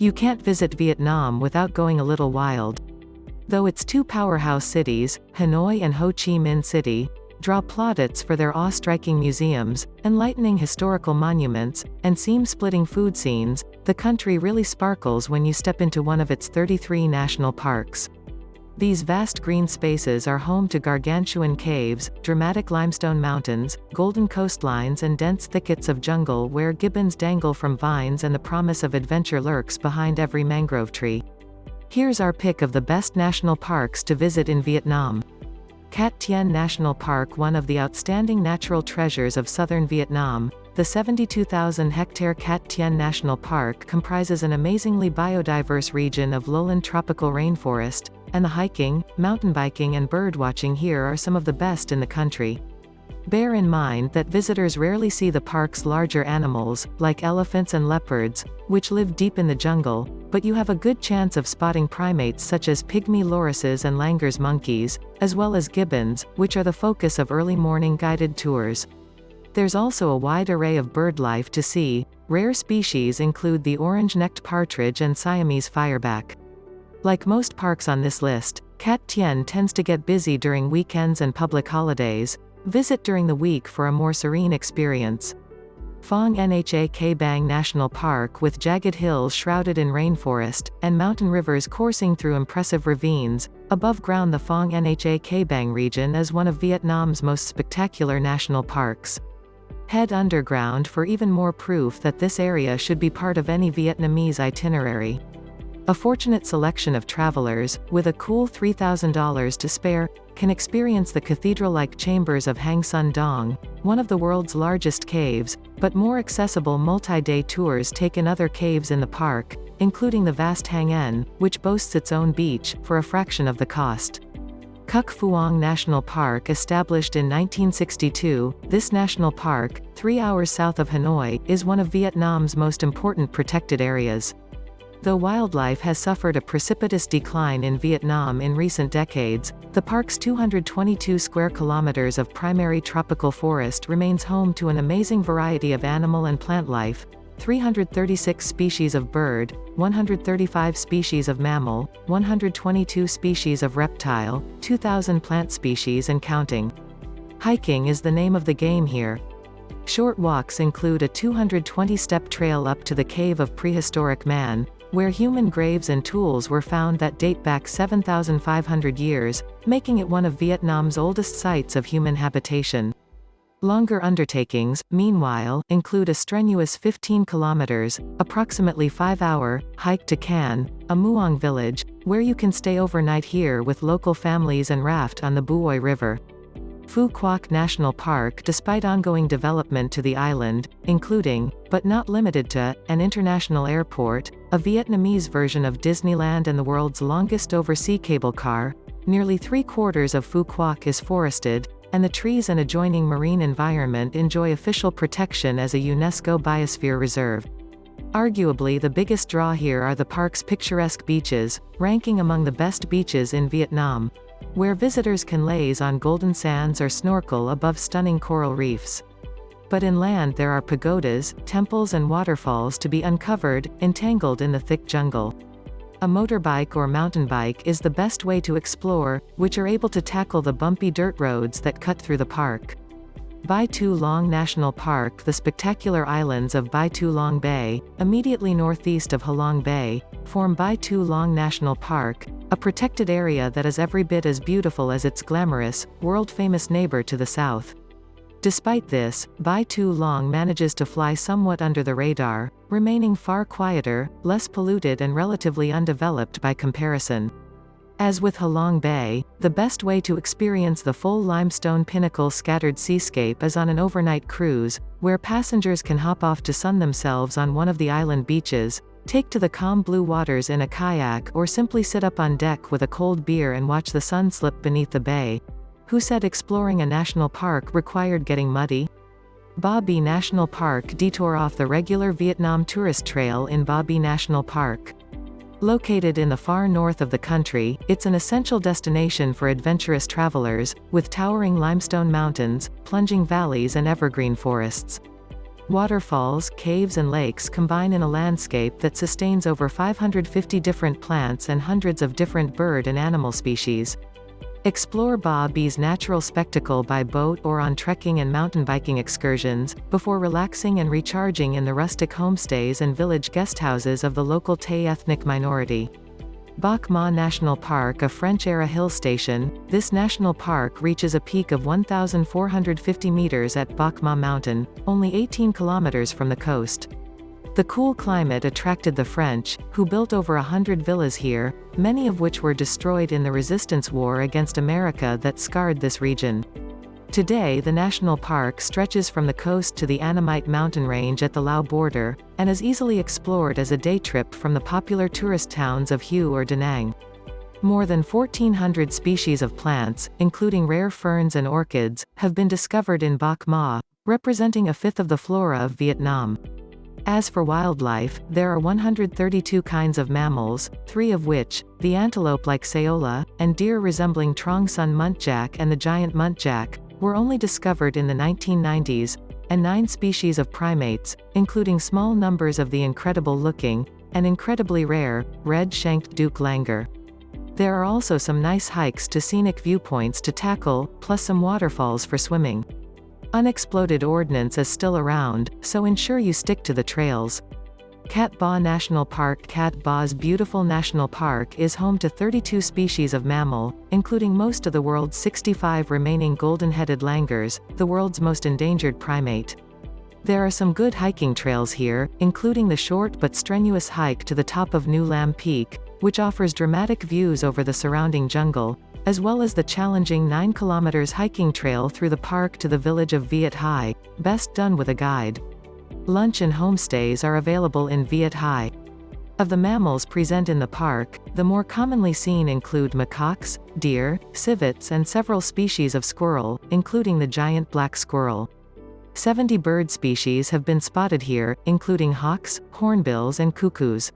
You can't visit Vietnam without going a little wild. Though its two powerhouse cities, Hanoi and Ho Chi Minh City, draw plaudits for their awe-striking museums, enlightening historical monuments, and seam-splitting food scenes, the country really sparkles when you step into one of its 33 national parks. These vast green spaces are home to gargantuan caves, dramatic limestone mountains, golden coastlines and dense thickets of jungle where gibbons dangle from vines and the promise of adventure lurks behind every mangrove tree. Here's our pick of the best national parks to visit in Vietnam. Cat Tien National Park, one of the outstanding natural treasures of southern Vietnam, the 72,000-hectare Cat Tien National Park comprises an amazingly biodiverse region of lowland tropical rainforest, and the hiking, mountain biking and birdwatching here are some of the best in the country. Bear in mind that visitors rarely see the park's larger animals, like elephants and leopards, which live deep in the jungle, but you have a good chance of spotting primates such as pygmy lorises and Langer's monkeys, as well as gibbons, which are the focus of early morning guided tours. There's also a wide array of bird life to see. Rare species include the orange-necked partridge and Siamese fireback. Like most parks on this list, Cat Tien tends to get busy during weekends and public holidays. Visit during the week for a more serene experience. Phong Nha Ke Bang National Park, with jagged hills shrouded in rainforest, and mountain rivers coursing through impressive ravines. Above ground, the Phong Nha Ke Bang region is one of Vietnam's most spectacular national parks. Head underground for even more proof that this area should be part of any Vietnamese itinerary. A fortunate selection of travelers, with a cool $3,000 to spare, can experience the cathedral-like chambers of Hang Son Doong, one of the world's largest caves, but more accessible multi-day tours take in other caves in the park, including the vast Hang En, which boasts its own beach, for a fraction of the cost. Cuc Phuong National Park, established in 1962, this national park, 3 hours south of Hanoi, is one of Vietnam's most important protected areas. Though wildlife has suffered a precipitous decline in Vietnam in recent decades, the park's 222 square kilometers of primary tropical forest remains home to an amazing variety of animal and plant life: 336 species of bird, 135 species of mammal, 122 species of reptile, 2,000 plant species and counting. Hiking is the name of the game here. Short walks include a 220-step trail up to the Cave of Prehistoric Man, where human graves and tools were found that date back 7,500 years, making it one of Vietnam's oldest sites of human habitation. Longer undertakings, meanwhile, include a strenuous 15 kilometers, approximately 5-hour, hike to Can, a Muong village, where you can stay overnight here with local families and raft on the Bui River. Phu Quoc National Park, despite ongoing development to the island, including, but not limited to, an international airport, a Vietnamese version of Disneyland and the world's longest oversea cable car, nearly 3/4 of Phu Quoc is forested, and the trees and adjoining marine environment enjoy official protection as a UNESCO Biosphere Reserve. Arguably the biggest draw here are the park's picturesque beaches, ranking among the best beaches in Vietnam, where visitors can laze on golden sands or snorkel above stunning coral reefs. But inland there are pagodas, temples and waterfalls to be uncovered, entangled in the thick jungle. A motorbike or mountain bike is the best way to explore, which are able to tackle the bumpy dirt roads that cut through the park. Bai Tu Long National Park, the spectacular islands of Bai Tu Long Bay, immediately northeast of Ha Long Bay, form Bai Tu Long National Park, a protected area that is every bit as beautiful as its glamorous, world-famous neighbor to the south. Despite this, Bai Tu Long manages to fly somewhat under the radar, remaining far quieter, less polluted and relatively undeveloped by comparison. As with Ha Long Bay, the best way to experience the full limestone pinnacle scattered seascape is on an overnight cruise, where passengers can hop off to sun themselves on one of the island beaches, take to the calm blue waters in a kayak or simply sit up on deck with a cold beer and watch the sun slip beneath the bay. Who said exploring a national park required getting muddy? Ba Bi National Park, detour off the regular Vietnam tourist trail in Ba Bi National Park. Located in the far north of the country, it's an essential destination for adventurous travelers, with towering limestone mountains, plunging valleys and evergreen forests. Waterfalls, caves and lakes combine in a landscape that sustains over 550 different plants and hundreds of different bird and animal species. Explore Ba Bie's natural spectacle by boat or on trekking and mountain biking excursions, before relaxing and recharging in the rustic homestays and village guesthouses of the local Tay ethnic minority. Bac Ma National Park, a French-era hill station, this national park reaches a peak of 1,450 meters at Bac Ma Mountain, only 18 kilometers from the coast. The cool climate attracted the French, who built over 100 villas here, many of which were destroyed in the resistance war against America that scarred this region. Today the national park stretches from the coast to the Annamite mountain range at the Lao border, and is easily explored as a day trip from the popular tourist towns of Hue or Da Nang. More than 1,400 species of plants, including rare ferns and orchids, have been discovered in Bac Ma, representing a fifth of the flora of Vietnam. As for wildlife, there are 132 kinds of mammals, 3 of which, the antelope-like saola, and deer resembling Trong Son muntjac and the giant muntjac, were only discovered in the 1990s, and 9 species of primates, including small numbers of the incredible-looking, and incredibly rare, red-shanked Duke langur. There are also some nice hikes to scenic viewpoints to tackle, plus some waterfalls for swimming. Unexploded ordnance is still around, so ensure you stick to the trails. Cat Ba National Park. Cat Ba's beautiful national park is home to 32 species of mammal, including most of the world's 65 remaining golden-headed langurs, the world's most endangered primate. There are some good hiking trails here, including the short but strenuous hike to the top of New Lam Peak, which offers dramatic views over the surrounding jungle, as well as the challenging 9 km hiking trail through the park to the village of Viet Hai, best done with a guide. Lunch and homestays are available in Viet Hai. Of the mammals present in the park, the more commonly seen include macaques, deer, civets and several species of squirrel, including the giant black squirrel. 70 bird species have been spotted here, including hawks, hornbills and cuckoos.